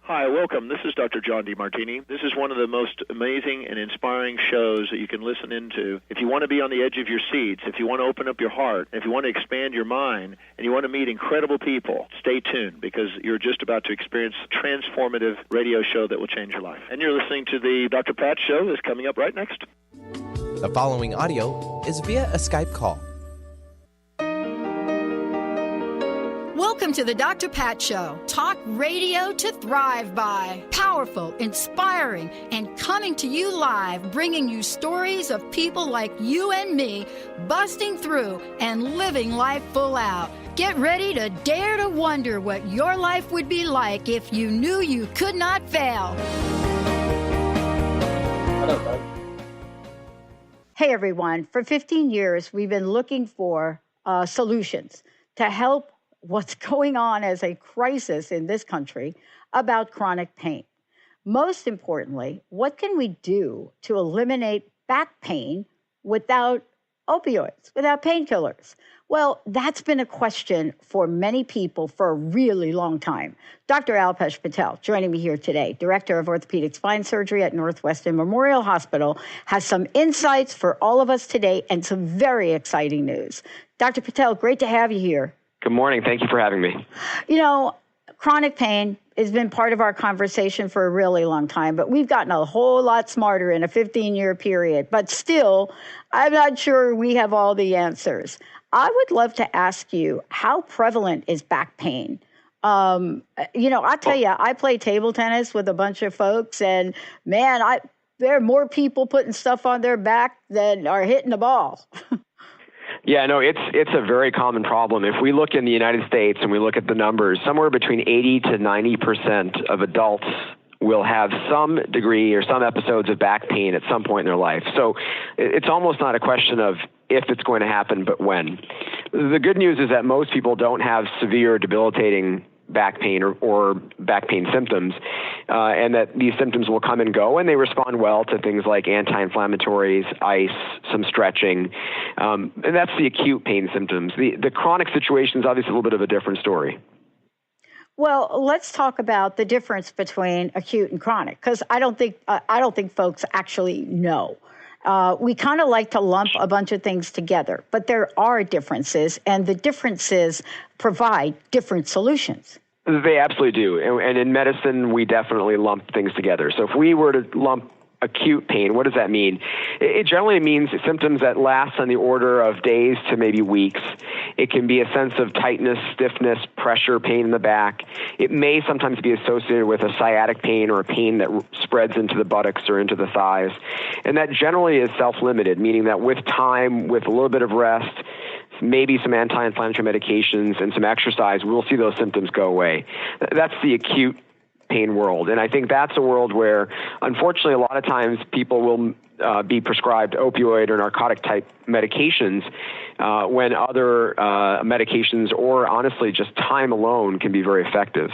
Hi, welcome. This is Dr. John DeMartini. This is one of the most amazing and inspiring shows that you can listen into. If you want to be on the edge of your seats, if you want to open up your heart, if you want to expand your mind, and you want to meet incredible people, stay tuned because you're just about to experience a transformative radio show that will change your life. And you're listening to the Dr. Pat Show that's coming up right next. The following audio is via a Skype call. Welcome to the Dr. Pat Show. Talk radio to thrive by. Powerful, inspiring, and coming to you live, bringing you stories of people like you and me, busting through and living life full out. Get ready to dare to wonder what your life would be like if you knew you could not fail. Hey, everyone. For 15 years, we've been looking for solutions to help what's going on as a crisis in this country about chronic pain. Most importantly, what can we do to eliminate back pain without opioids, without painkillers? Well, that's been a question for many people for a really long time. Dr. Alpesh Patel, joining me here today, Director of Orthopedic Spine Surgery at Northwestern Memorial Hospital, has some insights for all of us today and some very exciting news. Dr. Patel, great to have you here. Good morning. Thank you for having me. You know, chronic pain has been part of our conversation for a really long time, but we've gotten a whole lot smarter in a 15-year period. But still, I'm not sure we have all the answers. I would love to ask you, how prevalent is back pain? I'll tell you, I play table tennis with a bunch of folks, and man, there are more people putting stuff on their back than are hitting the ball. Yeah, no, it's a very common problem. If we look in the United States and we look at the numbers, somewhere between 80 to 90% of adults will have some degree or some episodes of back pain at some point in their life. So it's almost not a question of if it's going to happen, but when. The good news is that most people don't have severe debilitating back pain or back pain symptoms, and that these symptoms will come and go, and they respond well to things like anti-inflammatories, ice, some stretching, and that's the acute pain symptoms. The chronic situation is obviously a little bit of a different story. Well, let's talk about the difference between acute and chronic, because I don't think folks actually know. We kind of like to lump a bunch of things together, but there are differences, and the differences provide different solutions. They absolutely do. And in medicine, we definitely lump things together. So if we were to lump acute pain, what does that mean? It generally means symptoms that last on the order of days to maybe weeks. It can be a sense of tightness, stiffness, pressure, pain in the back. It may sometimes be associated with a sciatic pain or a pain that spreads into the buttocks or into the thighs. And that generally is self-limited, meaning that with time, with a little bit of rest, maybe some anti-inflammatory medications and some exercise, we'll see those symptoms go away. That's the acute pain world. And I think that's a world where, unfortunately, a lot of times people will be prescribed opioid or narcotic type medications when other medications or honestly just time alone can be very effective.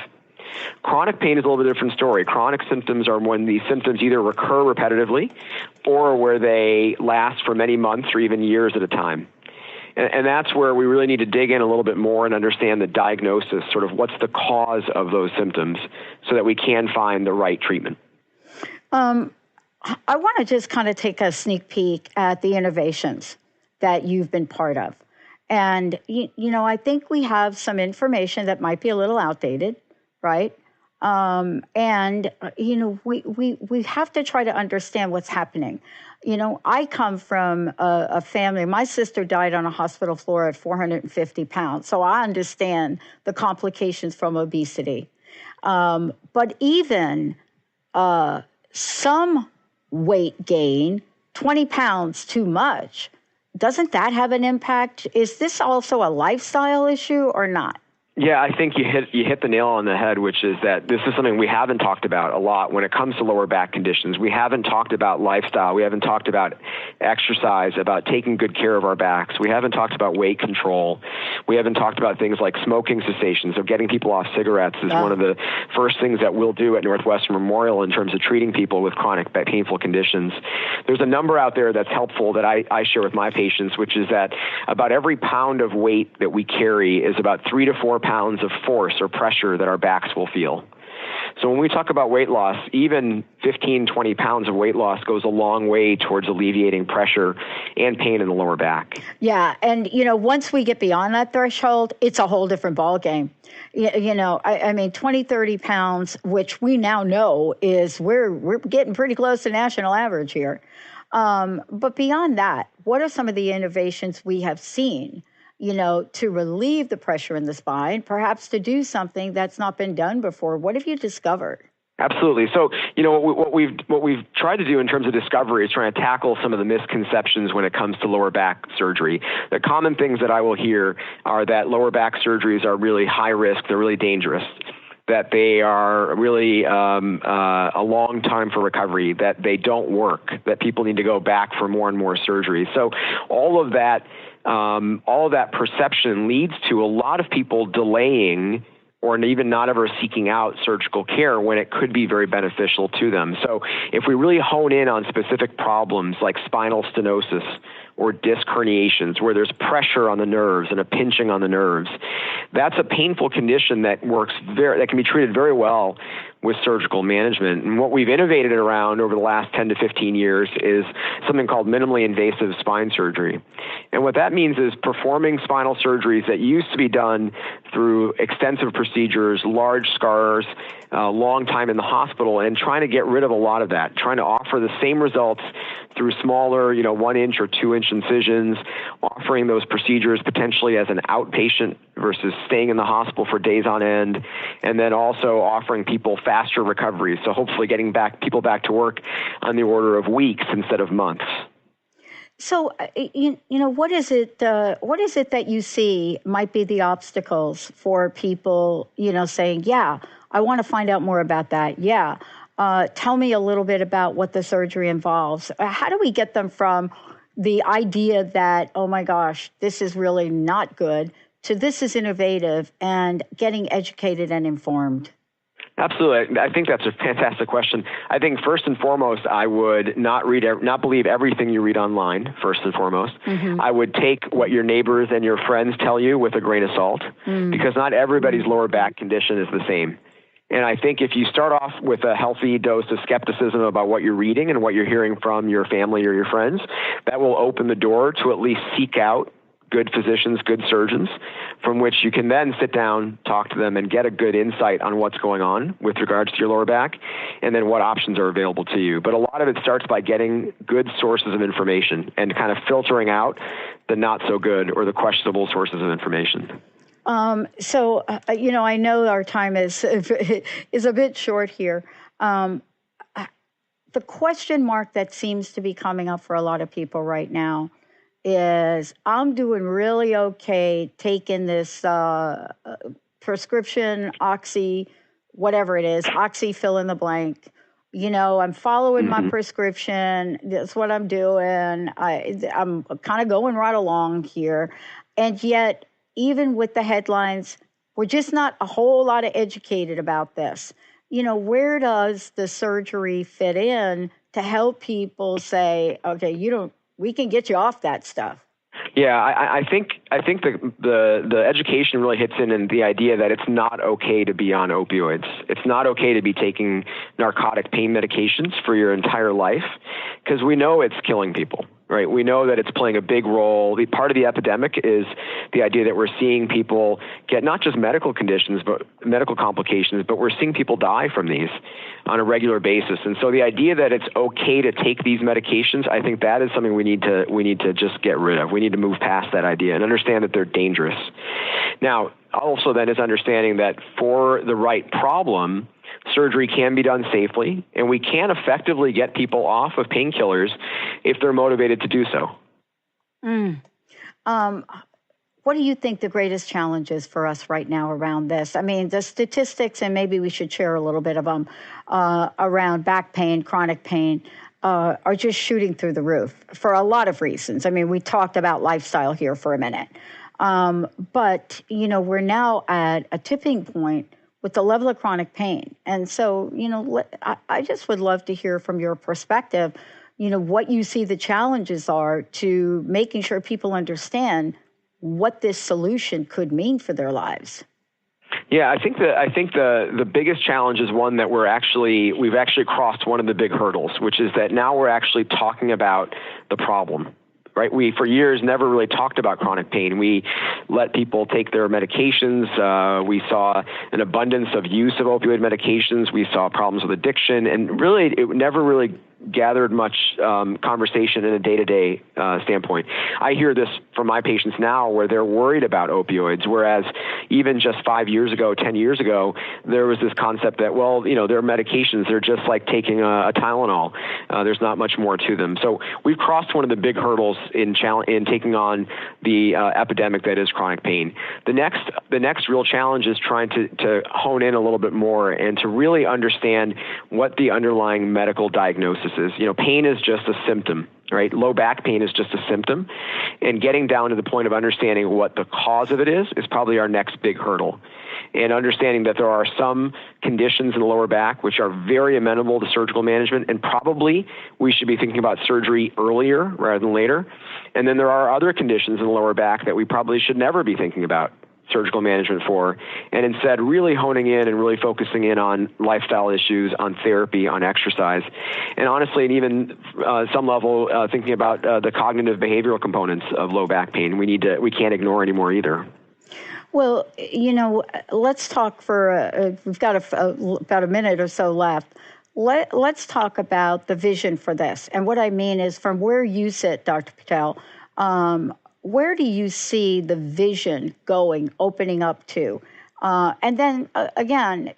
Chronic pain is a little bit different story. Chronic symptoms are when these symptoms either recur repetitively or where they last for many months or even years at a time. And that's where we really need to dig in a little bit more and understand the diagnosis, sort of what's the cause of those symptoms so that we can find the right treatment. I want to just kind of take a sneak peek at the innovations that you've been part of. And, I think we have some information that might be a little outdated, right? We have to try to understand what's happening. I come from a family. My sister died on a hospital floor at 450 pounds, so I understand the complications from obesity. But even some weight gain, 20 pounds too much, doesn't that have an impact? Is this also a lifestyle issue or not? Yeah, I think you hit the nail on the head, which is that this is something we haven't talked about a lot when it comes to lower back conditions. We haven't talked about lifestyle. We haven't talked about exercise, about taking good care of our backs. We haven't talked about weight control. We haven't talked about things like smoking cessation. So getting people off cigarettes is one of the first things that we'll do at Northwestern Memorial in terms of treating people with chronic painful conditions. There's a number out there that's helpful that I share with my patients, which is that about every pound of weight that we carry is about 3 to 4 pounds of force or pressure that our backs will feel. So when we talk about weight loss, even 15, 20 pounds of weight loss goes a long way towards alleviating pressure and pain in the lower back. Yeah. And, once we get beyond that threshold, it's a whole different ballgame. I mean, 20, 30 pounds, which we now know is we're getting pretty close to national average here. But beyond that, what are some of the innovations we have seen, to relieve the pressure in the spine, perhaps to do something that's not been done before? What have you discovered? Absolutely. So, what we've tried to do in terms of discovery is trying to tackle some of the misconceptions when it comes to lower back surgery. The common things that I will hear are that lower back surgeries are really high risk, they're really dangerous, that they are really a long time for recovery, that they don't work, that people need to go back for more and more surgery. So all of that perception leads to a lot of people delaying or even not ever seeking out surgical care when it could be very beneficial to them. So if we really hone in on specific problems like spinal stenosis or disc herniations, where there's pressure on the nerves and a pinching on the nerves, that's a painful condition that that can be treated very well with surgical management. And what we've innovated around over the last 10 to 15 years is something called minimally invasive spine surgery. And what that means is performing spinal surgeries that used to be done through extensive procedures, large scars, long time in the hospital, and trying to get rid of a lot of that, trying to offer the same results through smaller, 1-inch or 2-inch incisions, offering those procedures potentially as an outpatient versus staying in the hospital for days on end, and then also offering people faster recovery. So hopefully getting people back to work on the order of weeks instead of months. So, what is it that you see might be the obstacles for people, saying, yeah, I want to find out more about that. Yeah. Tell me a little bit about what the surgery involves. How do we get them from the idea that, oh my gosh, this is really not good, to this is innovative, and getting educated and informed? Absolutely. I think that's a fantastic question. I think first and foremost, I would not believe everything you read online, first and foremost. Mm-hmm. I would take what your neighbors and your friends tell you with a grain of salt, because not everybody's lower back condition is the same. And I think if you start off with a healthy dose of skepticism about what you're reading and what you're hearing from your family or your friends, that will open the door to at least seek out good physicians, good surgeons, from which you can then sit down, talk to them, and get a good insight on what's going on with regards to your lower back, and then what options are available to you. But a lot of it starts by getting good sources of information and kind of filtering out the not so good or the questionable sources of information. I know our time is a bit short here. The question mark that seems to be coming up for a lot of people right now is, I'm doing really okay taking this prescription oxy, whatever it is, oxy fill in the blank. I'm following my prescription. That's what I'm doing. I'm kind of going right along here. And yet, even with the headlines, we're just not a whole lot of educated about this. Where does the surgery fit in to help people say, okay, we can get you off that stuff? Yeah, I think the education really hits in the idea that it's not okay to be on opioids. It's not okay to be taking narcotic pain medications for your entire life, because we know it's killing people. Right. We know that it's playing a big role. The part of the epidemic is the idea that we're seeing people get not just medical conditions, but medical complications, but we're seeing people die from these on a regular basis. And so the idea that it's okay to take these medications, I think that is something we need to just get rid of. We need to move past that idea and understand that they're dangerous. Now, also then is understanding that for the right problem, surgery can be done safely, and we can effectively get people off of painkillers if they're motivated to do so. What do you think the greatest challenge is for us right now around this? I mean, the statistics, and maybe we should share a little bit of them, around back pain, chronic pain, are just shooting through the roof for a lot of reasons. I mean, we talked about lifestyle here for a minute. But, we're now at a tipping point with the level of chronic pain. And so, I just would love to hear from your perspective, what you see the challenges are to making sure people understand what this solution could mean for their lives. Yeah, I think the biggest challenge is one that we've actually crossed one of the big hurdles, which is that now we're actually talking about the problem. Right? We, for years, never really talked about chronic pain. We let people take their medications. We saw an abundance of use of opioid medications. We saw problems with addiction, and really, it never really gathered much conversation in a day-to-day standpoint. I hear this from my patients now where they're worried about opioids, whereas even just 5 years ago, 10 years ago, there was this concept that, well, they're medications. They're just like taking a Tylenol. There's not much more to them. So we've crossed one of the big hurdles in taking on the epidemic that is chronic pain. The next real challenge is trying to hone in a little bit more and to really understand what the underlying medical diagnosis is. Pain is just a symptom, right? Low back pain is just a symptom, and getting down to the point of understanding what the cause of it is probably our next big hurdle. And understanding that there are some conditions in the lower back which are very amenable to surgical management, and probably we should be thinking about surgery earlier rather than later. And then there are other conditions in the lower back that we probably should never be thinking about surgical management for, and instead really honing in and really focusing in on lifestyle issues, on therapy, on exercise, and honestly, and even some level thinking about the cognitive behavioral components of low back pain. We can't ignore anymore either. Well, let's talk we've got about a minute or so left. Let's talk about the vision for this. And what I mean is, from where you sit, Dr. Patel, where do you see the vision opening up to? And then again,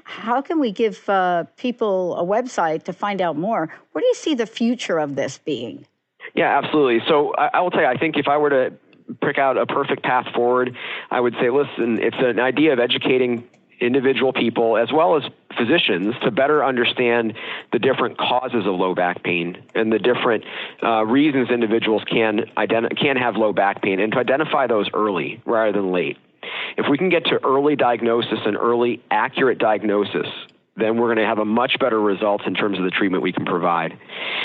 how can we give people a website to find out more? Where do you see the future of this being? Yeah, absolutely. So I will tell you, I think if I were to pick out a perfect path forward, I would say, listen, it's an idea of educating individual people as well as physicians to better understand the different causes of low back pain and the different reasons individuals can have low back pain, and to identify those early rather than late. If we can get to early diagnosis and early accurate diagnosis, then we're going to have a much better results in terms of the treatment we can provide.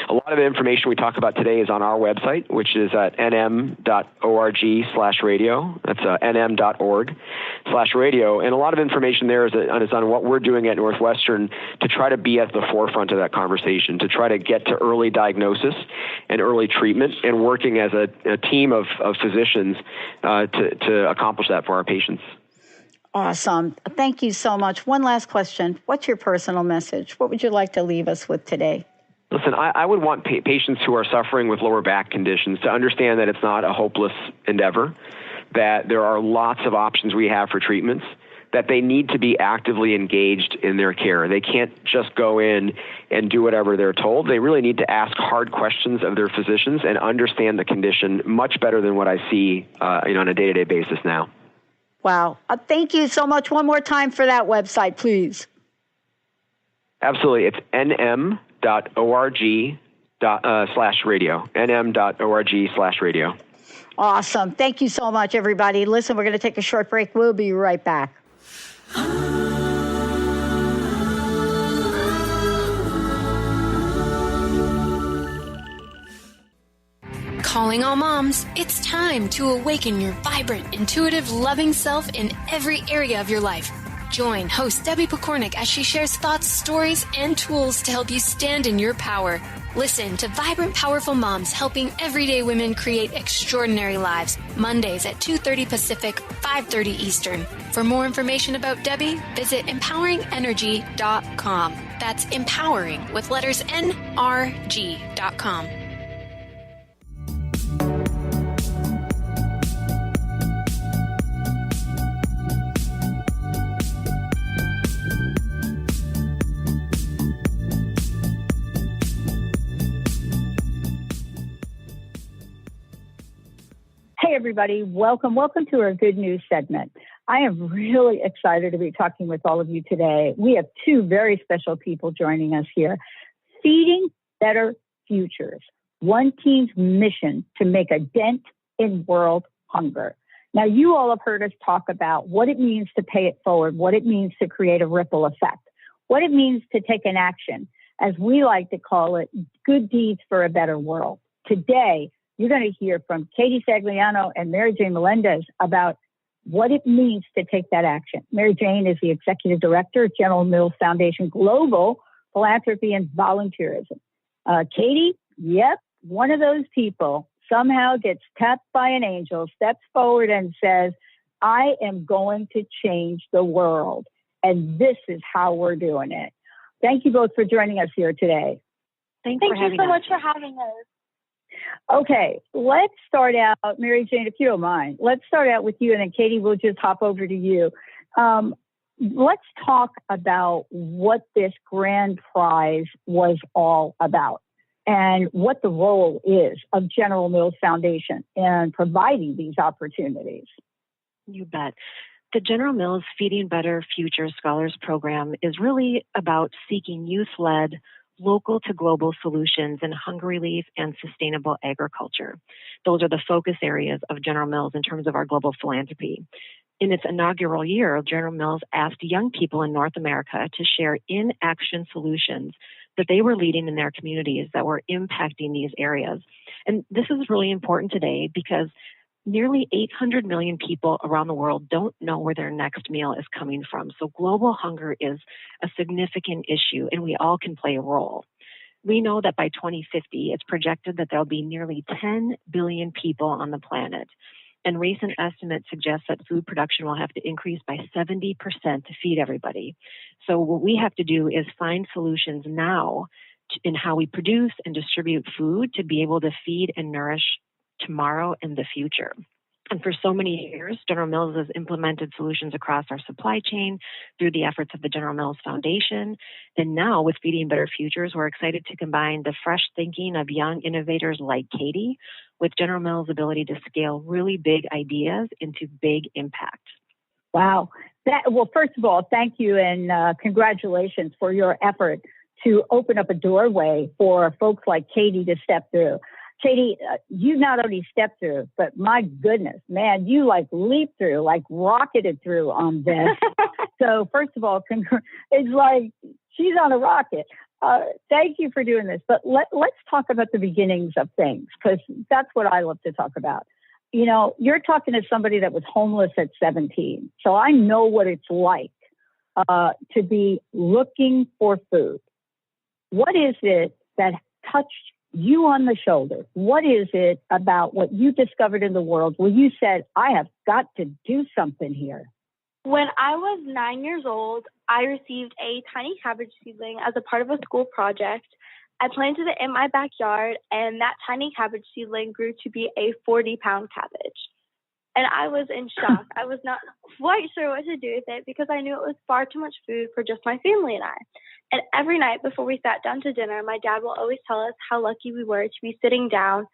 A lot of the information we talk about today is on our website, which is at nm.org/radio. That's nm.org/radio. And a lot of information there is on what we're doing at Northwestern to try to be at the forefront of that conversation, to try to get to early diagnosis and early treatment, and working as a team of physicians to accomplish that for our patients. Awesome. Thank you so much. One last question. What's your personal message? What would you like to leave us with today? Listen, I would want patients who are suffering with lower back conditions to understand that it's not a hopeless endeavor, that there are lots of options we have for treatments, that they need to be actively engaged in their care. They can't just go in and do whatever they're told. They really need to ask hard questions of their physicians and understand the condition much better than what I see on a day-to-day basis now. Wow. Thank you so much. One more time for that website, please. Absolutely. It's nm.org/radio. nm.org/radio. Awesome. Thank you so much, everybody. Listen, we're going to take a short break. We'll be right back. Calling all moms, it's time to awaken your vibrant, intuitive, loving self in every area of your life. Join host Debbie Pokornik as she shares thoughts, stories, and tools to help you stand in your power. Listen to Vibrant, Powerful Moms, helping everyday women create extraordinary lives. Mondays at 2:30 Pacific, 5:30 Eastern. For more information about Debbie, visit empoweringenergy.com. That's empowering with letters NRG.com. Hey, everybody. Welcome to our Good News segment. I am really excited to be talking with all of you today. We have two very special people joining us here. Feeding Better Futures, one team's mission to make a dent in world hunger. Now, you all have heard us talk about what it means to pay it forward, what it means to create a ripple effect, what it means to take an action, as we like to call it, good deeds for a better world. Today, you're going to hear from Katie Stagliano and Mary Jane Melendez about what it means to take that action. Mary Jane is the executive director of General Mills Foundation Global Philanthropy and Volunteerism. Katie, yep, one of those people somehow gets tapped by an angel, steps forward and says, I am going to change the world. And this is how we're doing it. Thank you both for joining us here today. Thank you so much for having us. Okay, let's start out, Mary Jane, if you don't mind, let's start out with you, and then Katie, we'll just hop over to you. Let's talk about what this grand prize was all about and what the role is of General Mills Foundation in providing these opportunities. You bet. The General Mills Feeding Better Futures Scholars Program is really about seeking youth-led, local to global solutions in hunger relief and sustainable agriculture. Those are the focus areas of General Mills in terms of our global philanthropy. In its inaugural year, General Mills asked young people in North America to share in-action solutions that they were leading in their communities that were impacting these areas. And this is really important today because nearly 800 million people around the world don't know where their next meal is coming from. So global hunger is a significant issue, and we all can play a role. We know that by 2050, it's projected that there'll be nearly 10 billion people on the planet. And recent estimates suggest that food production will have to increase by 70% to feed everybody. So what we have to do is find solutions now in how we produce and distribute food to be able to feed and nourish tomorrow and the future. And for so many years, General Mills has implemented solutions across our supply chain through the efforts of the General Mills Foundation. And now with Feeding Better Futures, we're excited to combine the fresh thinking of young innovators like Katie with General Mills' ability to scale really big ideas into big impact. Wow. Well, first of all, thank you and congratulations for your effort to open up a doorway for folks like Katie to step through. Katie, you not only stepped through, but my goodness, man, you like leaped through, like rocketed through on this. So first of all, it's like she's on a rocket. Thank you for doing this. But let's talk about the beginnings of things, because that's what I love to talk about. You know, you're talking to somebody that was homeless at 17. So I know what it's like to be looking for food. What is it that touched you on the shoulder? What is it about what you discovered in the world where you said, I have got to do something here? When I was 9 years old, I received a tiny cabbage seedling as a part of a school project. I planted it in my backyard, and that tiny cabbage seedling grew to be a 40-pound cabbage. And I was in shock. I was not quite sure what to do with it because I knew it was far too much food for just my family and I. And every night before we sat down to dinner, my dad will always tell us how lucky we were to be sitting down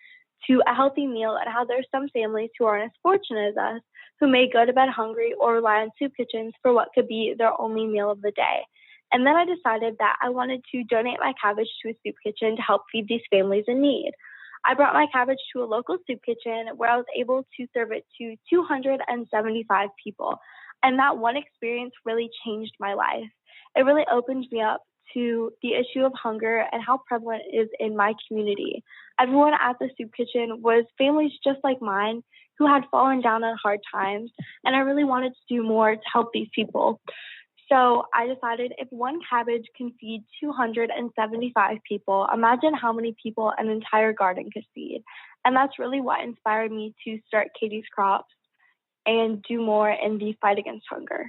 to a healthy meal and how there's some families who aren't as fortunate as us who may go to bed hungry or rely on soup kitchens for what could be their only meal of the day. And then I decided that I wanted to donate my cabbage to a soup kitchen to help feed these families in need. I brought my cabbage to a local soup kitchen where I was able to serve it to 275 people. And that one experience really changed my life. It really opened me up to the issue of hunger and how prevalent it is in my community. Everyone at the soup kitchen was families just like mine who had fallen down on hard times, and I really wanted to do more to help these people. So I decided if one cabbage can feed 275 people, imagine how many people an entire garden could feed. And that's really what inspired me to start Katie's Crops and do more in the fight against hunger.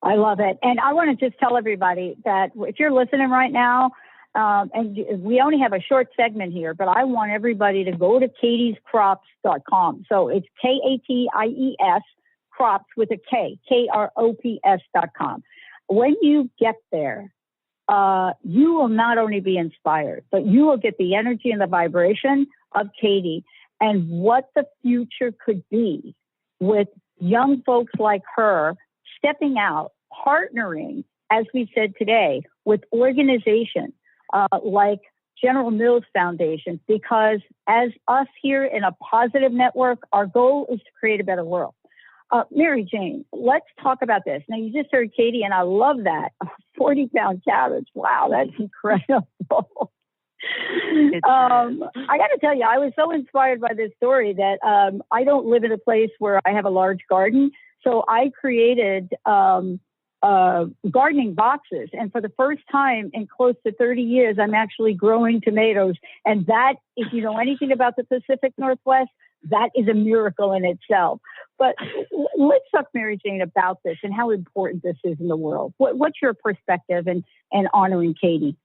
I love it. And I want to just tell everybody that if you're listening right now, and we only have a short segment here, but I want everybody to go to katiescrops.com. So it's K-A-T-I-E-S, crops with a K, K-R-O-P-S.com. When you get there, you will not only be inspired, but you will get the energy and the vibration of Katie and what the future could be with young folks like her stepping out, partnering, as we said today, with organizations like General Mills Foundation, because as us here in a positive network, our goal is to create a better world. Mary Jane, let's talk about this. Now, you just heard Katie, and I love that. 40-pound cabbage. Wow, that's incredible. I got to tell you, I was so inspired by this story that I don't live in a place where I have a large garden. So I created gardening boxes. And for the first time in close to 30 years, I'm actually growing tomatoes. And that, if you know anything about the Pacific Northwest, that is a miracle in itself. But let's talk, Mary Jane, about this and how important this is in the world. What's your perspective in honoring Katie?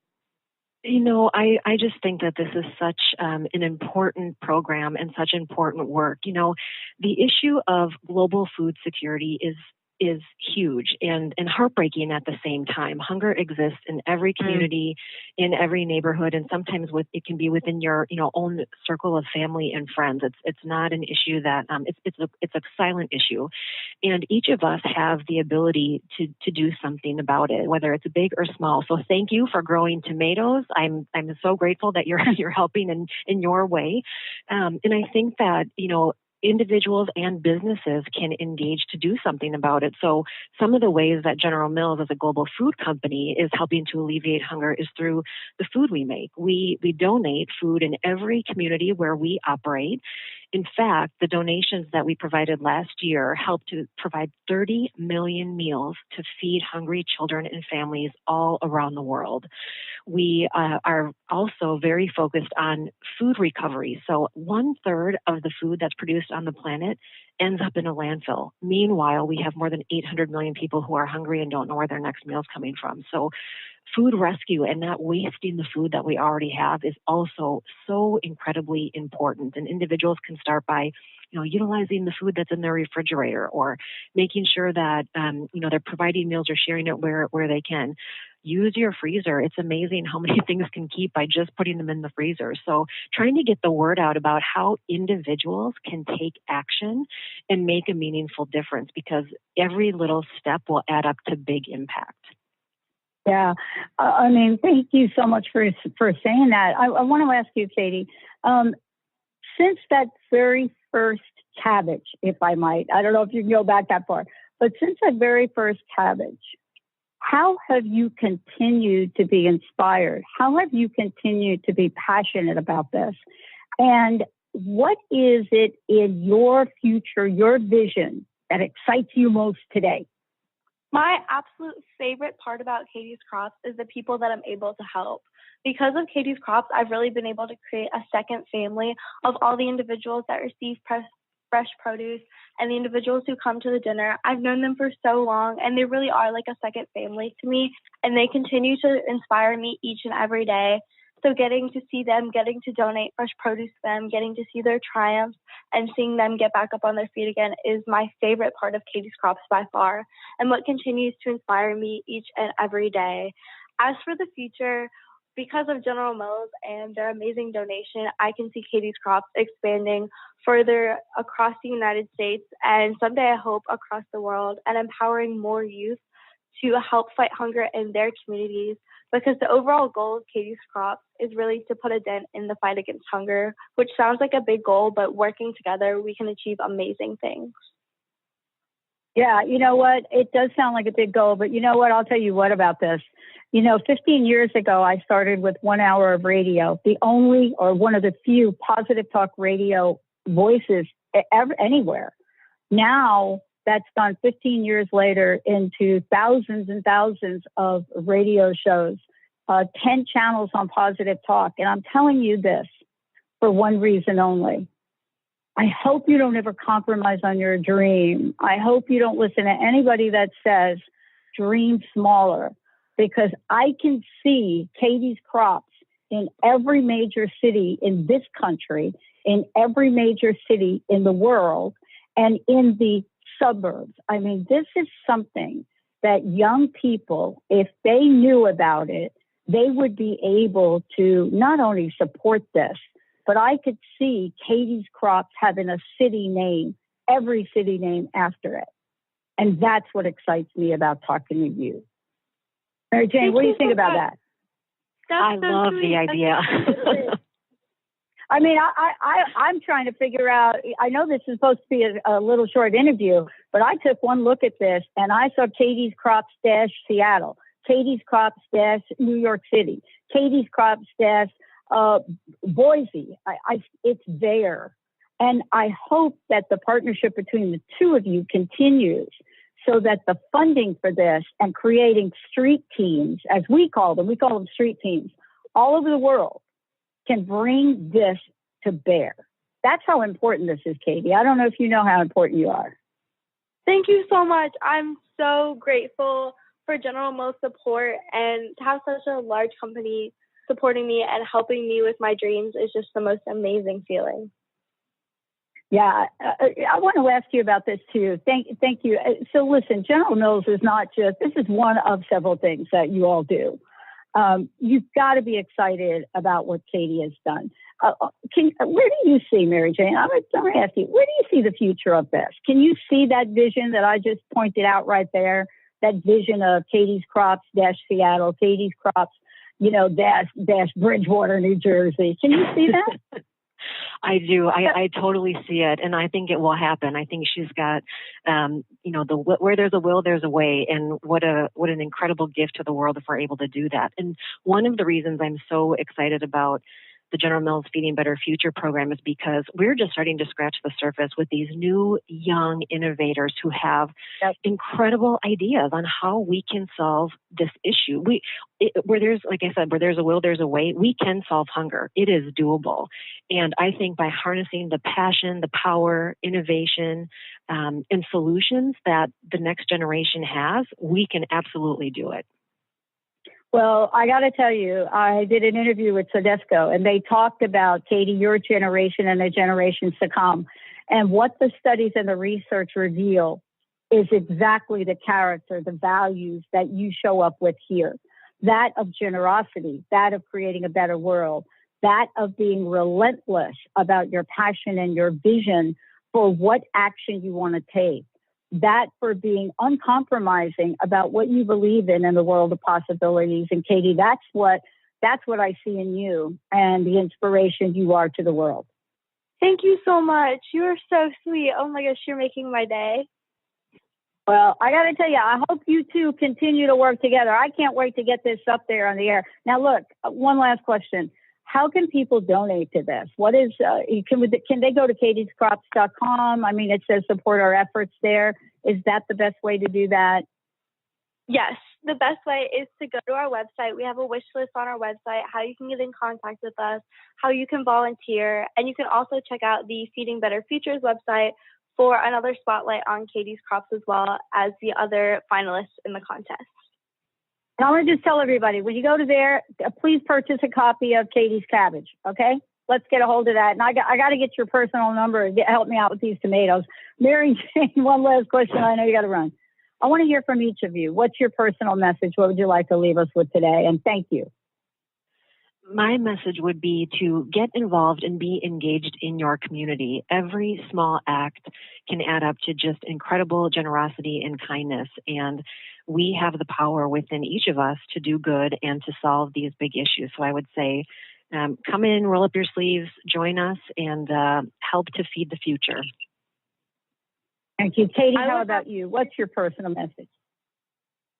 You know, I just think that this is such an important program and such important work. You know, the issue of global food security is huge and heartbreaking at the same time. Hunger exists in every community, in every neighborhood, and sometimes it can be within your own circle of family and friends. It's not an issue that it's a silent issue, and each of us have the ability to do something about it, whether it's big or small. So thank you for growing tomatoes. I'm so grateful that you're helping in your way, and I think that individuals and businesses can engage to do something about it. So some of the ways that General Mills as a global food company is helping to alleviate hunger is through the food we make. We donate food in every community where we operate. In fact, the donations that we provided last year helped to provide 30 million meals to feed hungry children and families all around the world. We are also very focused on food recovery. So 1/3 of the food that's produced on the planet ends up in a landfill. Meanwhile, we have more than 800 million people who are hungry and don't know where their next meal is coming from. So food rescue and not wasting the food that we already have is also so incredibly important. And individuals can start by utilizing the food that's in their refrigerator, or making sure that they're providing meals or sharing it where they can. Use your freezer. It's amazing how many things can keep by just putting them in the freezer. So trying to get the word out about how individuals can take action and make a meaningful difference, because every little step will add up to big impact. Yeah. I mean, thank you so much for saying that. I want to ask you, Katie, since that very first cabbage, if I might, I don't know if you can go back that far, but since that very first cabbage, how have you continued to be inspired? How have you continued to be passionate about this? And what is it in your future, your vision, that excites you most today? My absolute favorite part about Katie's Crops is the people that I'm able to help. Because of Katie's Crops, I've really been able to create a second family of all the individuals that receive fresh produce and the individuals who come to the dinner. I've known them for so long, and they really are like a second family to me, and they continue to inspire me each and every day. So getting to see them, getting to donate fresh produce to them, getting to see their triumphs and seeing them get back up on their feet again is my favorite part of Katie's Crops by far, and what continues to inspire me each and every day. As for the future, because of General Mills and their amazing donation, I can see Katie's Crops expanding further across the United States and someday I hope across the world, and empowering more youth to help fight hunger in their communities, because the overall goal of Katie's Crops is really to put a dent in the fight against hunger, which sounds like a big goal, but working together, we can achieve amazing things. Yeah, you know what? It does sound like a big goal, but you know what? I'll tell you what about this. 15 years ago, I started with 1 hour of radio, the only or one of the few positive talk radio voices anywhere. Now, that's gone 15 years later into thousands and thousands of radio shows, 10 channels on positive talk. And I'm telling you this for one reason only. I hope you don't ever compromise on your dream. I hope you don't listen to anybody that says dream smaller, because I can see Katie's Crops in every major city in this country, in every major city in the world, and in the suburbs. I mean, this is something that young people, if they knew about it, they would be able to not only support this, but I could see Katie's Crops having a city name, every city name after it. And that's what excites me about talking to you. Mary Jane, what do you think about that? I love the idea. I mean, I'm trying to figure out, I know this is supposed to be a little short interview, but I took one look at this and I saw Katie's Crops - Seattle, Katie's Crops - New York City, Katie's Crops Boise. It's there. And I hope that the partnership between the two of you continues so that the funding for this and creating street teams, as we call them street teams, all over the world can bring this to bear. That's how important this is, Katie. I don't know if you know how important you are. Thank you so much. I'm so grateful for General Mills' support, and to have such a large company supporting me and helping me with my dreams is just the most amazing feeling. Yeah, I want to ask you about this too. Thank you. So listen, General Mills is not just, this is one of several things that you all do. You've got to be excited about what Katie has done. Where do you see, Mary Jane? I'm going to ask you, where do you see the future of this? Can you see that vision that I just pointed out right there? That vision of Katie's Crops - Seattle, Katie's Crops, dash Bridgewater, New Jersey. Can you see that? I do. I totally see it, and I think it will happen. I think she's got, where there's a will, there's a way, and what an incredible gift to the world if we're able to do that. And one of the reasons I'm so excited about the General Mills Feeding Better Future program is because we're just starting to scratch the surface with these new young innovators who have incredible ideas on how we can solve this issue. Where there's a will, there's a way. We can solve hunger. It is doable. And I think by harnessing the passion, the power, innovation, and solutions that the next generation has, we can absolutely do it. Well, I got to tell you, I did an interview with Sodesco, and they talked about, Katie, your generation and the generations to come. And what the studies and the research reveal is exactly the character, the values that you show up with here. That of generosity, that of creating a better world, that of being relentless about your passion and your vision for what action you want to take. That for being uncompromising about what you believe in the world of possibilities. And Katie, that's what I see in you and the inspiration you are to the world. Thank you so much. You are so sweet. Oh my gosh, you're making my day. Well, I got to tell you, I hope you two continue to work together. I can't wait to get this up there on the air. Now, look, one last question. How can people donate to this? What is, can they go to katiescrops.com? I mean, it says support our efforts there. Is that the best way to do that? Yes, the best way is to go to our website. We have a wish list on our website, how you can get in contact with us, how you can volunteer. And you can also check out the Feeding Better Futures website for another spotlight on Katie's Crops as well as the other finalists in the contest. And I want to just tell everybody, when you go to there, please purchase a copy of Katie's Cabbage, okay? Let's get a hold of that. And I got to get your personal number and help me out with these tomatoes. Mary Jane, one last question. I know you got to run. I want to hear from each of you. What's your personal message? What would you like to leave us with today? And thank you. My message would be to get involved and be engaged in your community. Every small act can add up to just incredible generosity and kindness. And we have the power within each of us to do good and to solve these big issues. So I would say, come in, roll up your sleeves, join us, and help to feed the future. Thank you. Katie, how about you? What's your personal message?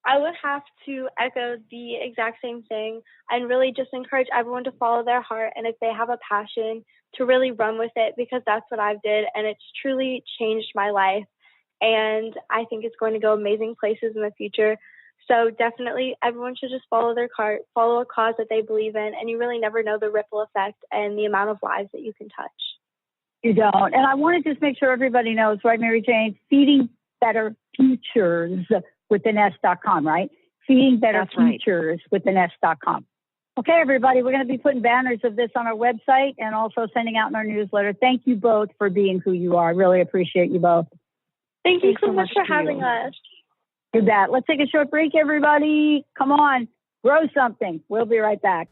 I would have to echo the exact same thing and really just encourage everyone to follow their heart. And if they have a passion, to really run with it, because that's what I did. And it's truly changed my life. And I think it's going to go amazing places in the future. So definitely everyone should just follow their heart, follow a cause that they believe in. And you really never know the ripple effect and the amount of lives that you can touch. You don't. And I want to just make sure everybody knows, right, Mary Jane? Feeding Better Futures with an S.com, right? Feeding Better Futures with an S.com. Okay, everybody, we're going to be putting banners of this on our website and also sending out in our newsletter. Thank you both for being who you are. I really appreciate you both. Thank you so much for having us. You bet. Let's take a short break, everybody. Come on, grow something. We'll be right back.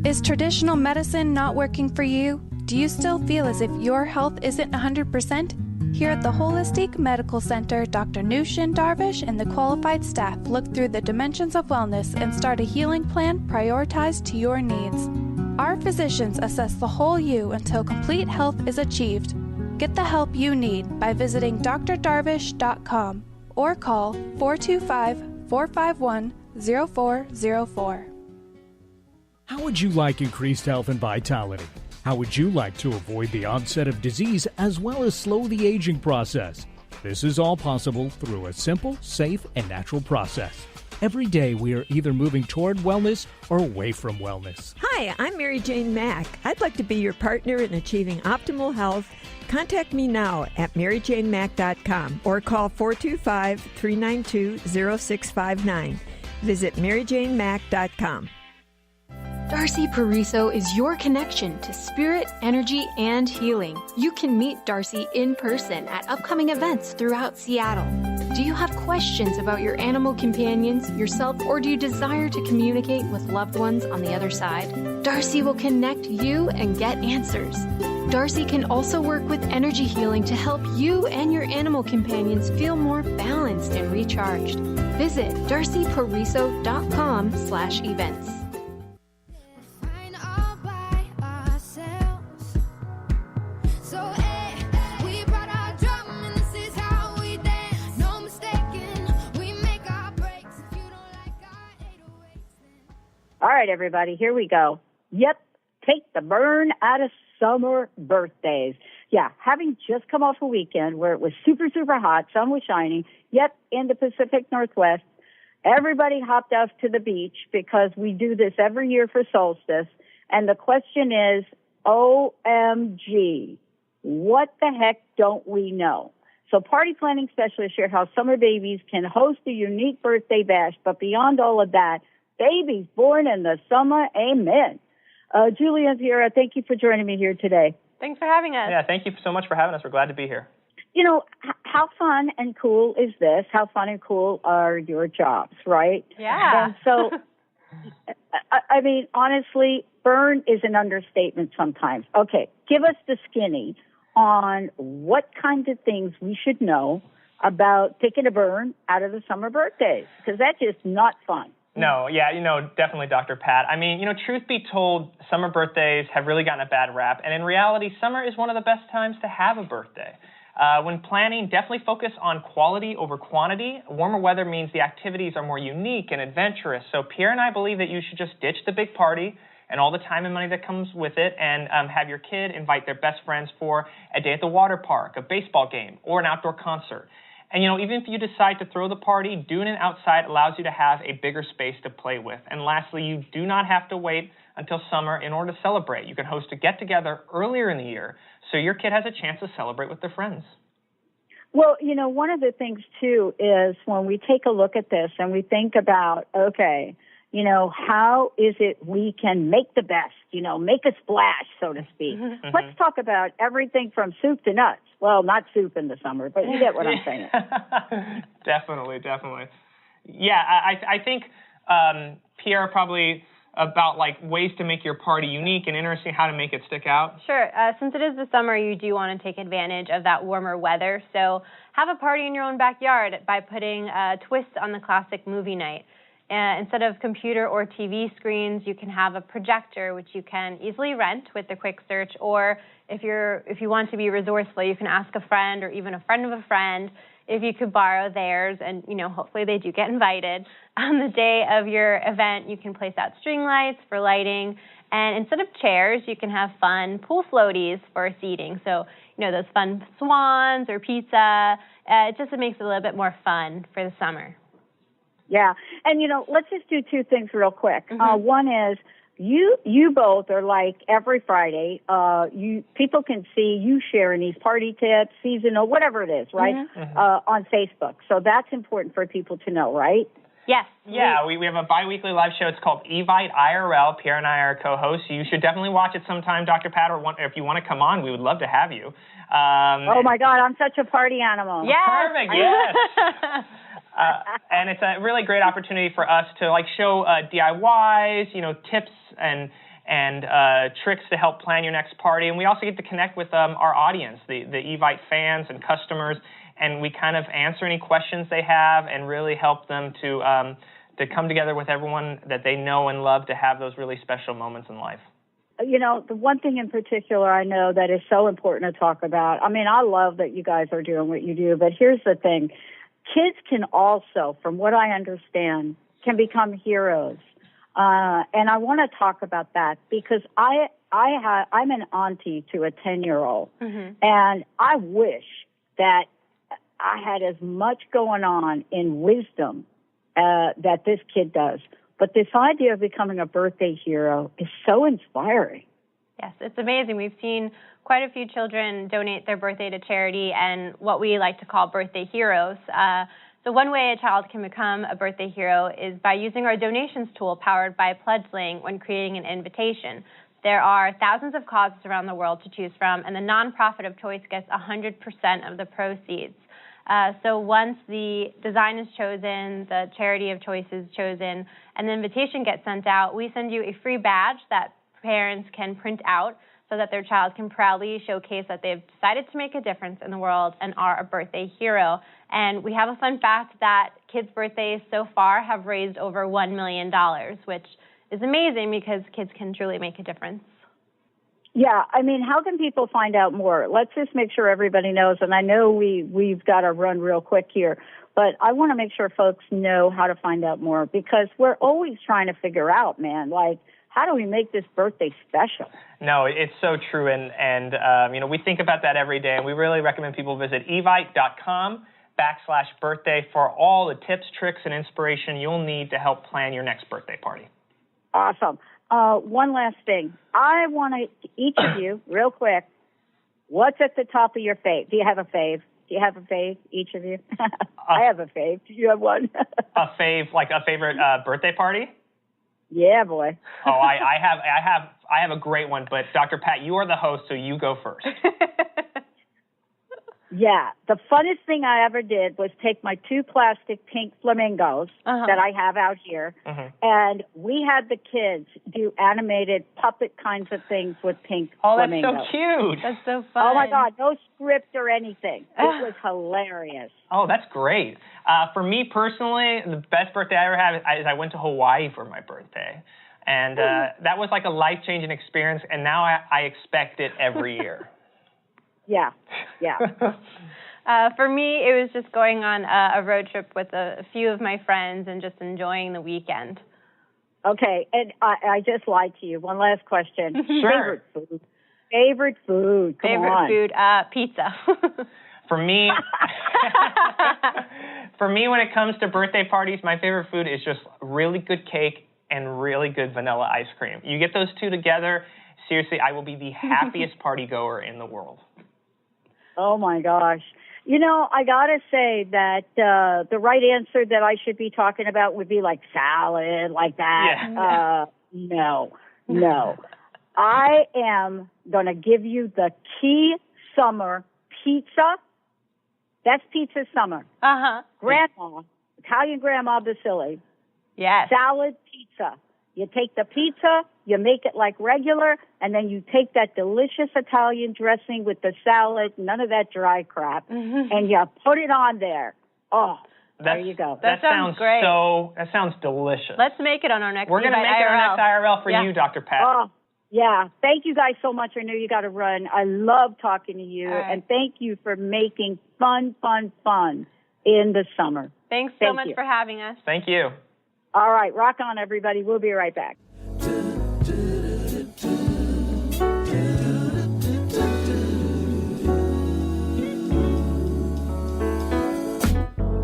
Is traditional medicine not working for you? Do you still feel as if your health isn't 100%? Here at the Holistic Medical Center, Dr. Nushin Darvish and the qualified staff look through the dimensions of wellness and start a healing plan prioritized to your needs. Our physicians assess the whole you until complete health is achieved. Get the help you need by visiting drdarvish.com or call 425-451-0404. How would you like increased health and vitality? How would you like to avoid the onset of disease as well as slow the aging process? This is all possible through a simple, safe, and natural process. Every day we are either moving toward wellness or away from wellness. Hi, I'm Mary Jane Mack. I'd like to be your partner in achieving optimal health. Contact me now at maryjanemack.com or call 425-392-0659. Visit maryjanemack.com. Darcy Pariso is your connection to spirit, energy, and healing. You can meet Darcy in person at upcoming events throughout Seattle. Do you have questions about your animal companions, yourself, or do you desire to communicate with loved ones on the other side? Darcy will connect you and get answers. Darcy can also work with energy healing to help you and your animal companions feel more balanced and recharged. Visit darcypariso.com/events. All right, everybody, here we go. Yep, take the burn out of summer birthdays. Yeah, having just come off a weekend where it was super, super hot, sun was shining, yep, in the Pacific Northwest, everybody hopped off to the beach because we do this every year for solstice. And the question is, OMG, what the heck don't we know? So party planning specialists share how summer babies can host a unique birthday bash, but beyond all of that, babies born in the summer, amen. Julian, Piera, thank you for joining me here today. Thanks for having us. Yeah, thank you so much for having us. We're glad to be here. You know, how fun and cool is this? How fun and cool are your jobs, right? Yeah. And so, I mean, honestly, burn is an understatement sometimes. Okay, give us the skinny on what kinds of things we should know about taking a burn out of the summer birthdays, because that's just not fun. No, yeah, definitely, Dr. Pat. I mean, truth be told, summer birthdays have really gotten a bad rap, and in reality, summer is one of the best times to have a birthday. When planning, definitely focus on quality over quantity. Warmer weather means the activities are more unique and adventurous, so Piera and I believe that you should just ditch the big party and all the time and money that comes with it, and have your kid invite their best friends for a day at the water park, a baseball game, or an outdoor concert. And, even if you decide to throw the party, doing it outside allows you to have a bigger space to play with. And lastly, you do not have to wait until summer in order to celebrate. You can host a get-together earlier in the year so your kid has a chance to celebrate with their friends. Well, one of the things, too, is when we take a look at this and we think about, okay, how is it we can make the best, make a splash, so to speak. Mm-hmm. Let's talk about everything from soup to nuts. Well, not soup in the summer, but you get what I'm saying. Definitely. Yeah, I think Piera probably about ways to make your party unique and interesting, how to make it stick out. Sure. Since it is the summer, you do want to take advantage of that warmer weather. So have a party in your own backyard by putting a twist on the classic movie night. Instead of computer or TV screens, you can have a projector, which you can easily rent with a quick search, or if you want to be resourceful, you can ask a friend or even a friend of a friend if you could borrow theirs, and hopefully they do get invited. On the day of your event, you can place out string lights for lighting, and instead of chairs, you can have fun pool floaties for seating. So those fun swans or pizza. It just makes it a little bit more fun for the summer. Yeah, and let's just do two things real quick. Mm-hmm. One is you both are like every Friday. People can see you sharing these party tips, seasonal, whatever it is, right? Mm-hmm. On Facebook. So that's important for people to know, right? Yes. Yeah, we have a bi-weekly live show. It's called Evite IRL. Piera and I are co-hosts. You should definitely watch it sometime, Dr. Pat, or if you want to come on, we would love to have you. Oh, my God, I'm such a party animal. Yes. Perfect, yes. And it's a really great opportunity for us to show DIYs, tips and tricks to help plan your next party. And we also get to connect with our audience, the Evite fans and customers, and we kind of answer any questions they have and really help them to come together with everyone that they know and love to have those really special moments in life. the one thing in particular I know that is so important to talk about, I mean, I love that you guys are doing what you do, but here's the thing. Kids can also, from what I understand, can become heroes. And I want to talk about that because I'm an auntie to a 10-year-old, and I wish that I had as much going on in wisdom that this kid does. But this idea of becoming a birthday hero is so inspiring. Yes, it's amazing. We've seen quite a few children donate their birthday to charity and what we like to call birthday heroes. So one way a child can become a birthday hero is by using our donations tool powered by Pledgeling when creating an invitation. There are thousands of causes around the world to choose from, and the nonprofit of choice gets 100% of the proceeds. So once the design is chosen, the charity of choice is chosen, and the invitation gets sent out, we send you a free badge that parents can print out so that their child can proudly showcase that they've decided to make a difference in the world and are a birthday hero. And we have a fun fact that kids' birthdays so far have raised over $1 million, which is amazing because kids can truly make a difference. Yeah, I mean, how can people find out more? Let's just make sure everybody knows, and I know we've got to run real quick here, but I want to make sure folks know how to find out more because we're always trying to figure out, man, like, how do we make this birthday special? No, it's so true, and we think about that every day, and we really recommend people visit evite.com/birthday for all the tips, tricks, and inspiration you'll need to help plan your next birthday party. Awesome. One last thing. I want to, each of you, real quick, what's at the top of your fave? Do you have a fave? Do you have a fave, each of you? I have a fave. Do you have one? A fave, like a favorite birthday party? Yeah, boy. Oh, I have a great one, but Dr. Pat, you are the host, so you go first. Yeah, the funnest thing I ever did was take my 2 plastic pink flamingos that I have out here, and we had the kids do animated puppet kinds of things with pink flamingos. Oh, that's so cute. That's so fun. Oh, my God, no script or anything. It was hilarious. Oh, that's great. For me personally, the best birthday I ever had is I went to Hawaii for my birthday. And that was like a life-changing experience, and now I expect it every year. Yeah. For me, it was just going on a road trip with a few of my friends and just enjoying the weekend. Okay, and I just lied to you. One last question. Sure. Favorite food. Come on. Favorite food, pizza. For me, when it comes to birthday parties, my favorite food is just really good cake and really good vanilla ice cream. You get those two together, seriously, I will be the happiest party goer in the world. Oh, my gosh. You know, I got to say that the right answer that I should be talking about would be like salad, like that. Yeah. No. I am going to give you the key summer pizza. Best pizza summer. Grandma, Italian Grandma Basili. Yes. Salad pizza. You take the pizza, you make it like regular, and then you take that delicious Italian dressing with the salad, none of that dry crap, and you put it on there. Oh, there you go. That sounds great. That sounds delicious. Let's make it on our next We're going to make it our next IRL for you, Dr. Pat. Oh, yeah. Thank you guys so much. I know you got to run. I love talking to you, and thank you for making fun in the summer. Thanks so much for having us. Thank you. All right, rock on, everybody. We'll be right back.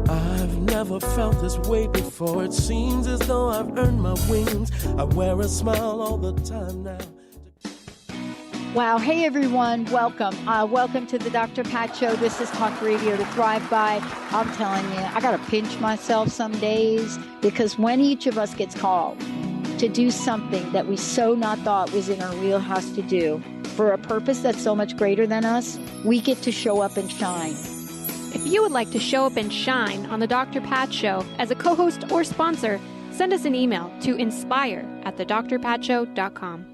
I've never felt this way before. It seems as though I've earned my wings. I wear a smile all the time now. Wow. Hey, everyone. Welcome. Welcome to the Dr. Pat Show. This is Talk Radio to Thrive By. I'm telling you, I got to pinch myself some days because when each of us gets called to do something that we so not thought was in our wheelhouse to do for a purpose that's so much greater than us, we get to show up and shine. If you would like to show up and shine on the Dr. Pat Show as a co-host or sponsor, send us an email to inspire@thedrpatshow.com.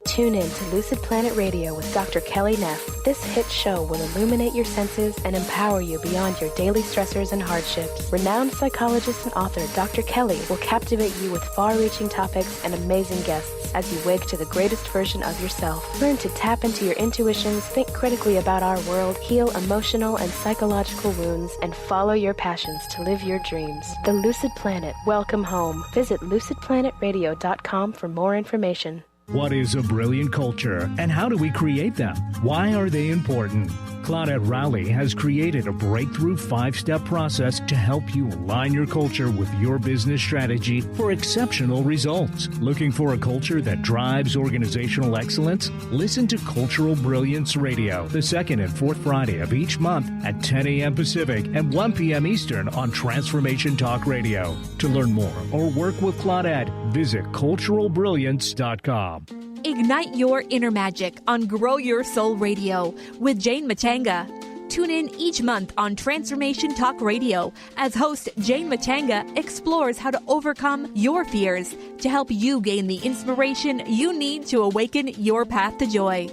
Tune in to Lucid Planet Radio with Dr. Kelly Neff. This hit show will illuminate your senses and empower you beyond your daily stressors and hardships. Renowned psychologist and author Dr. Kelly will captivate you with far-reaching topics and amazing guests. purpose as you wake to the greatest version of yourself. Learn to tap into your intuitions, think critically about our world, heal emotional and psychological wounds, and follow your passions to live your dreams. The Lucid Planet. Welcome home. Visit lucidplanetradio.com for more information. What is a brilliant culture, and how do we create them? Why are they important? Claudette Rowley has created a breakthrough 5-step process to help you align your culture with your business strategy for exceptional results. Looking for a culture that drives organizational excellence? Listen to Cultural Brilliance Radio, the second and fourth Friday of each month at 10 a.m. Pacific and 1 p.m. Eastern on Transformation Talk Radio. To learn more or work with Claudette, visit culturalbrilliance.com. Ignite your inner magic on Grow Your Soul Radio with Jane Matanga. Tune in each month on Transformation Talk Radio as host Jane Matanga explores how to overcome your fears to help you gain the inspiration you need to awaken your path to joy.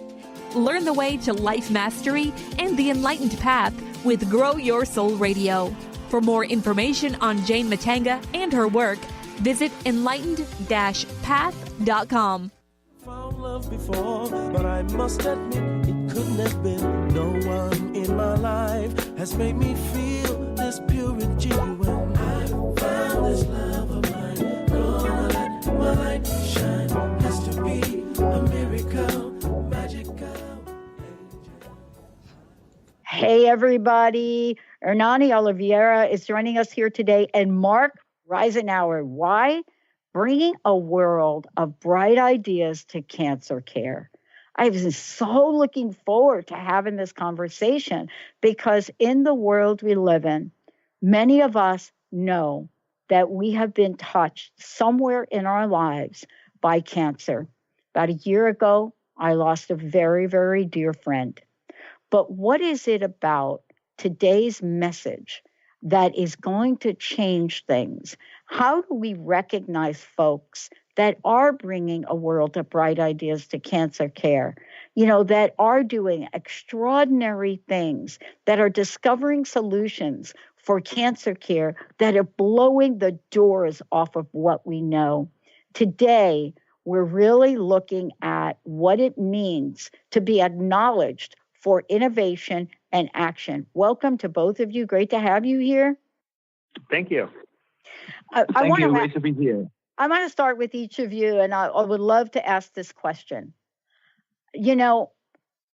Learn the way to life mastery and the enlightened path with Grow Your Soul Radio. For more information on Jane Matanga and her work, visit enlightened-path.com. Found love before, but I must admit it couldn't have been. No one in my life has made me feel this pure and genuine. I found this love of mine, gonna let my light shine. Has to be a miracle, magical. Hey, everybody. Hernani Oliviera is joining us here today, and Mark Reisenauer. Why? Bringing a world of bright ideas to cancer care. I've been so looking forward to having this conversation because in the world we live in, many of us know that we have been touched somewhere in our lives by cancer. About a year ago, I lost a very, very dear friend. But what is it about today's message that is going to change things? How do we recognize folks that are bringing a world of bright ideas to cancer care, that are doing extraordinary things, that are discovering solutions for cancer care that are blowing the doors off of what we know? Today, we're really looking at what it means to be acknowledged for innovation and action. Welcome to both of you. Great to have you here. Thank you. Thank you. Great to be here. I'm going to start with each of you, and I would love to ask this question.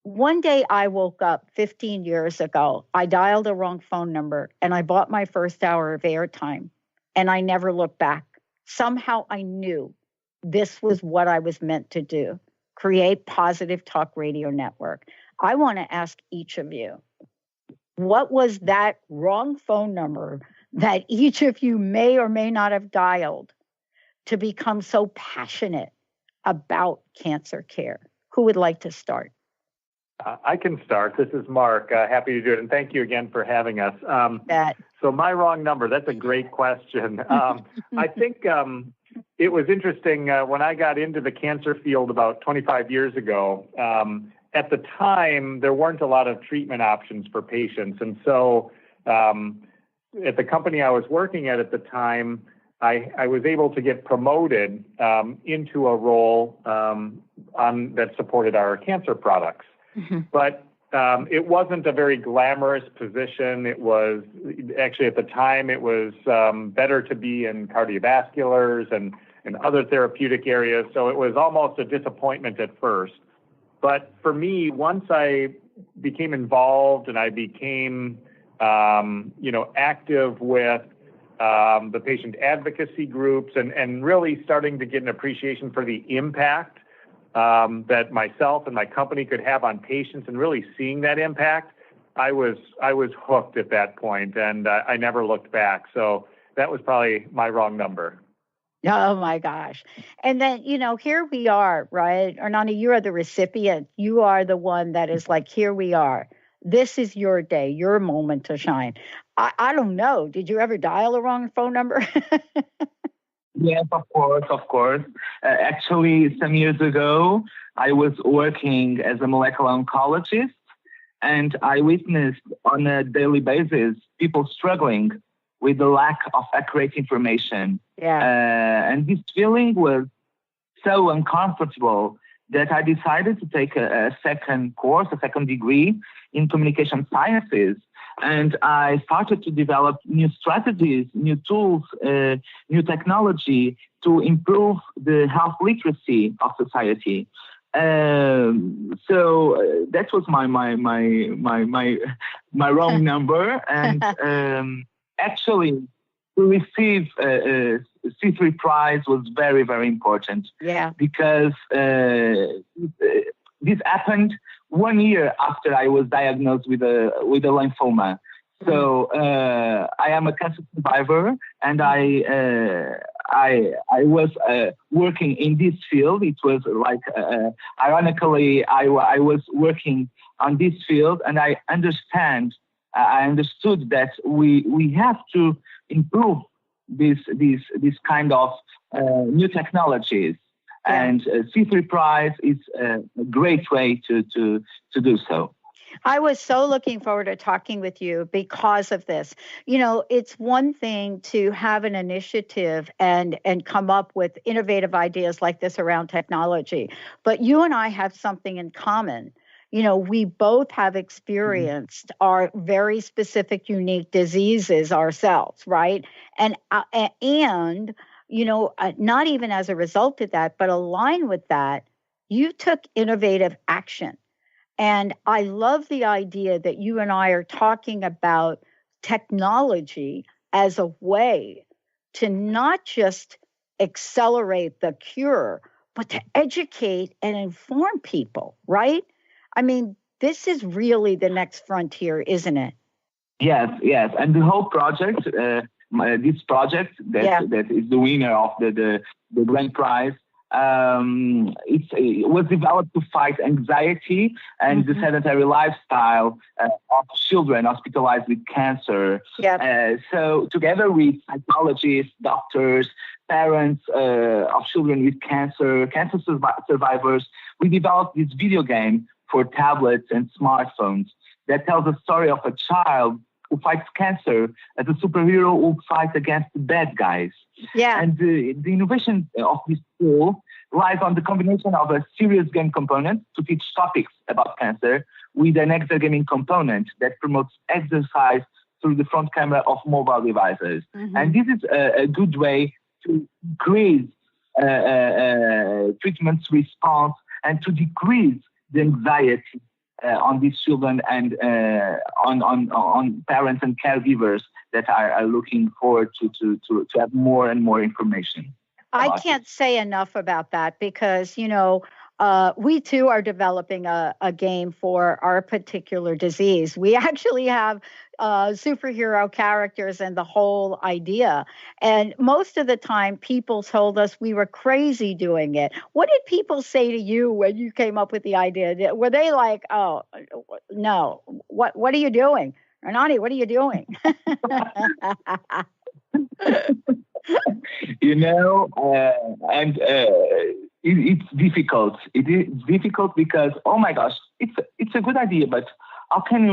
One day I woke up 15 years ago. I dialed the wrong phone number, and I bought my first hour of airtime, and I never looked back. Somehow I knew this was what I was meant to do, create Positive Talk Radio Network. I want to ask each of you, what was that wrong phone number that each of you may or may not have dialed to become so passionate about cancer care? Who would like to start? I can start. This is Mark. Happy to do it. And thank you again for having us. So my wrong number, that's a great question. I think it was interesting when I got into the cancer field about 25 years ago. At the time, there weren't a lot of treatment options for patients. And so at the company I was working at the time, I was able to get promoted into a role that supported our cancer products. Mm-hmm. But it wasn't a very glamorous position. It was actually at the time, it was better to be in cardiovasculars and other therapeutic areas. So it was almost a disappointment at first. But for me, once I became involved and I became, active with the patient advocacy groups and really starting to get an appreciation for the impact that myself and my company could have on patients and really seeing that impact, I was hooked at that point, and I never looked back. So that was probably my wrong number. Oh, my gosh. And then, here we are, right? Hernani, you are the recipient. You are the one that is like, here we are. This is your day, your moment to shine. I don't know. Did you ever dial the wrong phone number? Yes, of course. Actually, some years ago, I was working as a molecular oncologist, and I witnessed on a daily basis people struggling with the lack of accurate information. Yeah. And this feeling was so uncomfortable that I decided to take a second course, a second degree in communication sciences. And I started to develop new strategies, new tools, new technology to improve the health literacy of society. So that was my wrong number. And actually, to receive C3 prize was very, very important. Yeah. Because this happened 1 year after I was diagnosed with a lymphoma. So I am a cancer survivor, and I was working in this field. It was like, ironically, I was working on this field, and I understood that we have to improve this kind of new technologies. Yeah. And C3 Prize is a great way to do so. I was so looking forward to talking with you because of this. You know, it's one thing to have an initiative and come up with innovative ideas like this around technology, but you and I have something in common. You know, we both have experienced our very specific, unique diseases ourselves, right? And you know, not even as a result of that, but aligned with that, you took innovative action. And I love the idea that you and I are talking about technology as a way to not just accelerate the cure, but to educate and inform people, right? I mean, this is really the next frontier, isn't it? Yes. And the whole project, this project that is the winner of the grand prize, it was developed to fight anxiety and the sedentary lifestyle of children hospitalized with cancer. Yep. So together with psychologists, doctors, parents of children with cancer survivors, we developed this video game for tablets and smartphones that tells the story of a child who fights cancer as a superhero who fights against the bad guys. Yeah. And the innovation of this tool lies on the combination of a serious game component to teach topics about cancer with an exergaming component that promotes exercise through the front camera of mobile devices. And this is a good way to increase treatment response and to decrease the anxiety on these children and on parents and caregivers that are looking forward to have more and more information. I can't say enough about that because, you know, we too are developing a game for our particular disease. We actually have superhero characters and the whole idea. And most of the time, people told us we were crazy doing it. What did people say to you when you came up with the idea? Were they like, "Oh, no, what are you doing? Hernani, what are you doing?" You know, it's difficult. It is difficult because, oh my gosh, it's a good idea, but how can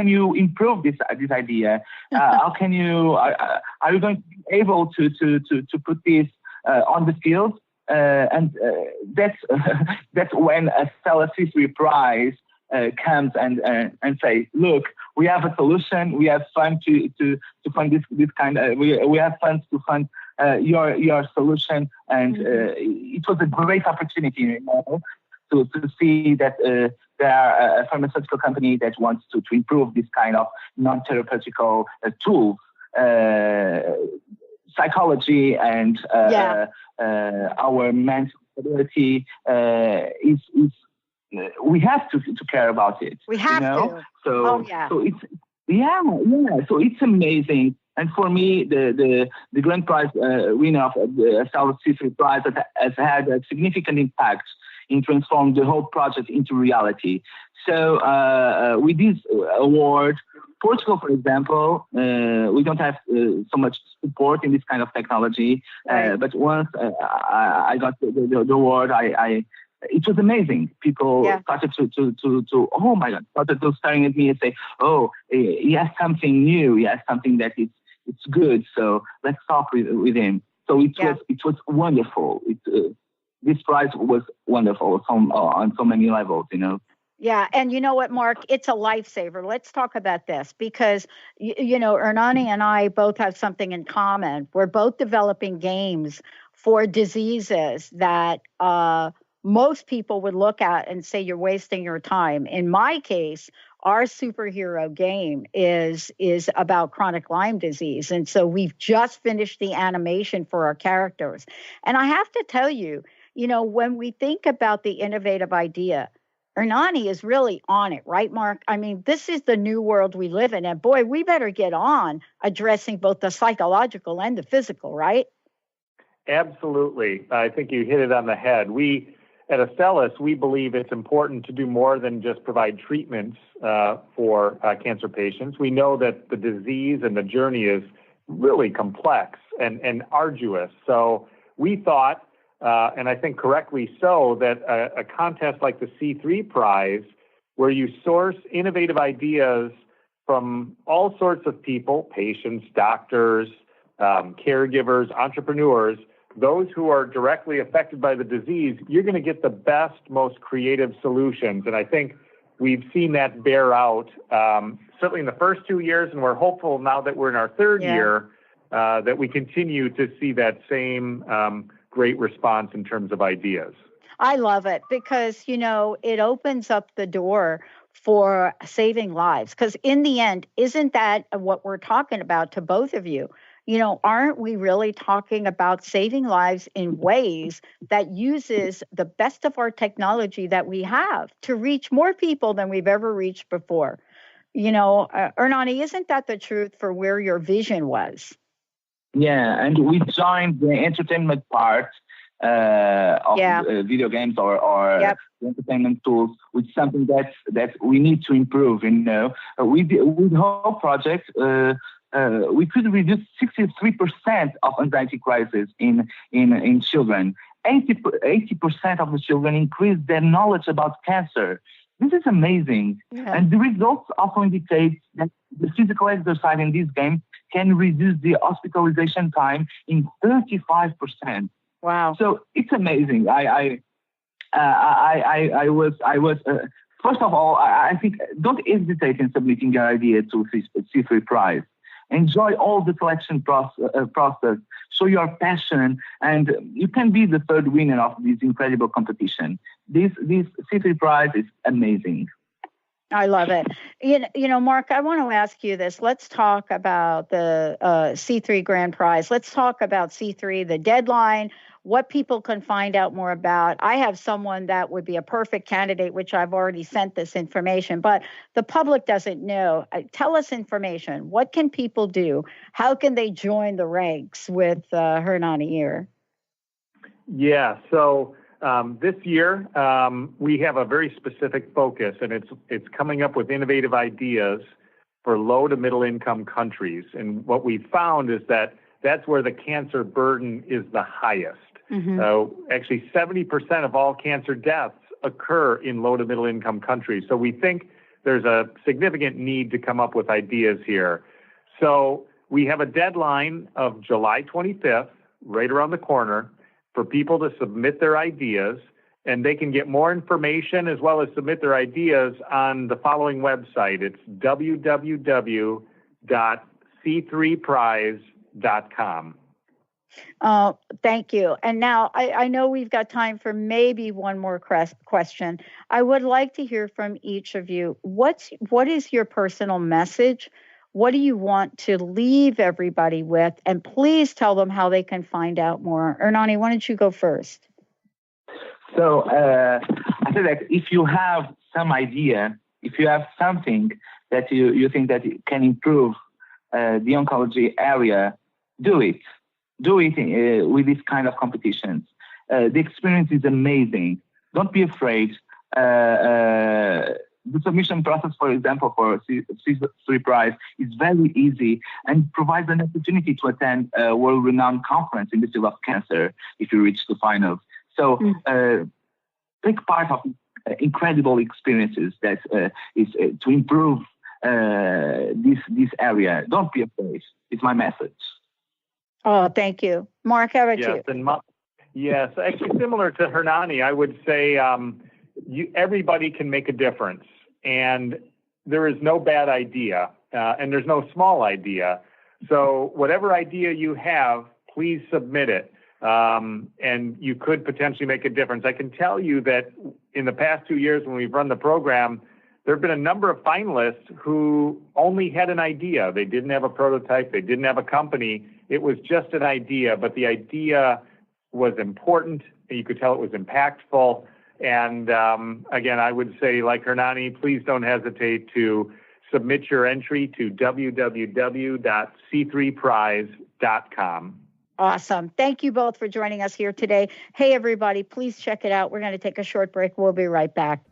you improve this idea? How can you are you going to be able to put this on the field? And that's when a Stella C3 prize comes and say, look, we have a solution. We have funds to fund this kind of. We have funds to fund your solution, and it was a great opportunity, you know, to see that there are a pharmaceutical company that wants to improve this kind of non-therapeutical tools, psychology, and our mental stability is. We have to care about it. We have to. So it's amazing. And for me, the grand prize winner of the Stella C3 prize has had a significant impact in transforming the whole project into reality. So with this award, Portugal, for example, we don't have so much support in this kind of technology. But once I got the award, it was amazing. People started to oh my God, started to staring at me and say, oh, he has something new. He has something that it's good. So let's talk with him. So it was wonderful. This prize was wonderful on so many levels, Yeah, and you know what, Mark? It's a lifesaver. Let's talk about this because, Hernani and I both have something in common. We're both developing games for diseases that most people would look at and say you're wasting your time. In my case, our superhero game is about chronic Lyme disease. And so we've just finished the animation for our characters. And I have to tell you, when we think about the innovative idea, Hernani is really on it, right, Mark? I mean, this is the new world we live in. And boy, we better get on addressing both the psychological and the physical, right? Absolutely. I think you hit it on the head. We, at Astellas, we believe it's important to do more than just provide treatments for cancer patients. We know that the disease and the journey is really complex and arduous. So we thought, and I think correctly so, that a contest like the C3 Prize, where you source innovative ideas from all sorts of people, patients, doctors, caregivers, entrepreneurs, those who are directly affected by the disease, you're going to get the best, most creative solutions. And I think we've seen that bear out, certainly in the first 2 years, and we're hopeful now that we're in our third year that we continue to see that same great response in terms of ideas. I love it because, it opens up the door for saving lives. Because in the end, isn't that what we're talking about to both of you? Aren't we really talking about saving lives in ways that uses the best of our technology that we have to reach more people than we've ever reached before? Hernani, isn't that the truth for where your vision was? Yeah, and we joined the entertainment part of video games or entertainment tools, which is something that we need to improve. With the whole project, we could reduce 63% of anxiety crises in children. 80% of the children increased their knowledge about cancer. This is amazing. Yeah. And the results also indicate that the physical exercise in this game can reduce the hospitalization time in 35%. Wow! So it's amazing. I was. First of all, I think don't hesitate in submitting your idea to C3 Prize. Enjoy all the selection process. Show your passion, and you can be the third winner of this incredible competition. This C3 Prize is amazing. I love it. Mark, I want to ask you this. Let's talk about the C3 Grand Prize. Let's talk about C3, the deadline, what people can find out more about. I have someone that would be a perfect candidate, which I've already sent this information, but the public doesn't know. Tell us information. What can people do? How can they join the ranks with Hernani here? Yeah, so this year we have a very specific focus, and it's coming up with innovative ideas for low to middle income countries. And what we found is that that's where the cancer burden is the highest. Mm-hmm. Actually, 70% of all cancer deaths occur in low to middle income countries. So we think there's a significant need to come up with ideas here. So we have a deadline of July 25th, right around the corner, for people to submit their ideas, and they can get more information as well as submit their ideas on the following website. It's www.c3prize.com. Thank you. And now I know we've got time for maybe one more question. I would like to hear from each of you. What is your personal message? What do you want to leave everybody with? And please tell them how they can find out more. Hernani, why don't you go first? So I think that if you have some idea, if you have something that you think that can improve the oncology area, do it. Do it with this kind of competitions. The experience is amazing. Don't be afraid. The submission process, for example, for C3 Prize is very easy and provides an opportunity to attend a world-renowned conference in the field of cancer if you reach the finals. So take part of incredible experiences that is to improve this area. Don't be afraid. It's my message. Oh, thank you. Mark, how about you? Yes, actually similar to Hernani, I would say everybody can make a difference. And there is no bad idea, and there's no small idea. So whatever idea you have, please submit it. And you could potentially make a difference. I can tell you that in the past 2 years when we've run the program, there have been a number of finalists who only had an idea. They didn't have a prototype. They didn't have a company. It was just an idea, but the idea was important. And you could tell it was impactful. And again, I would say, like Hernani, please don't hesitate to submit your entry to www.c3prize.com. Awesome. Thank you both for joining us here today. Hey, everybody, please check it out. We're going to take a short break. We'll be right back.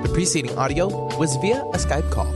The preceding audio was via a Skype call.